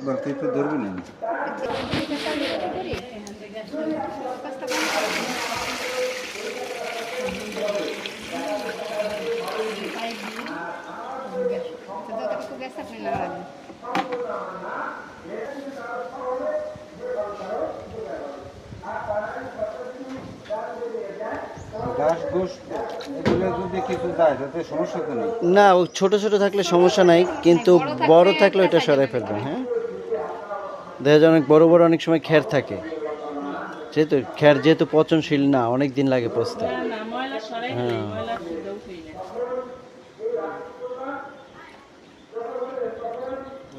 বালতি তো ধরবি না। ঘাস ঘুষ এগুলো যদি কিছু যায় তাতে সমস্যা তো নেই। না, ও ছোট ছোট থাকলে সমস্যা নাই, কিন্তু বড় থাকলে ওইটা সরাই ফেলবেন। হ্যাঁ, দেখা যায় অনেক বড় বড় অনেক সময় খ্যার থাকে, যেহেতু খ্যার যেহেতু পচনশীল না, অনেক দিন লাগে পচতে। হ্যাঁ,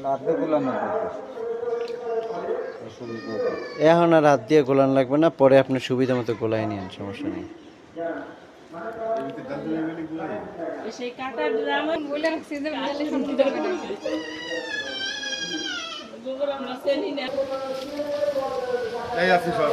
লাভে গুলানো এখন আর হাত দিয়ে গোলান লাগবে না, পরে আপনার সুবিধা মতো গোলাই নিন, সমস্যা নেই। সেই কাটার ড্রাম বলে রাখছি যে বলে শুনতে পারবে না গোবর আমরা সেনি না এই আছে সব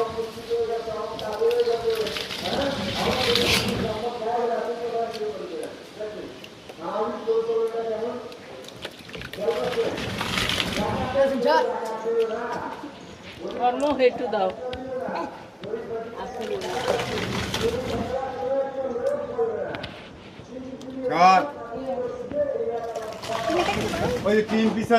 কর্ম হেতু দাও ওই যে 3 পিস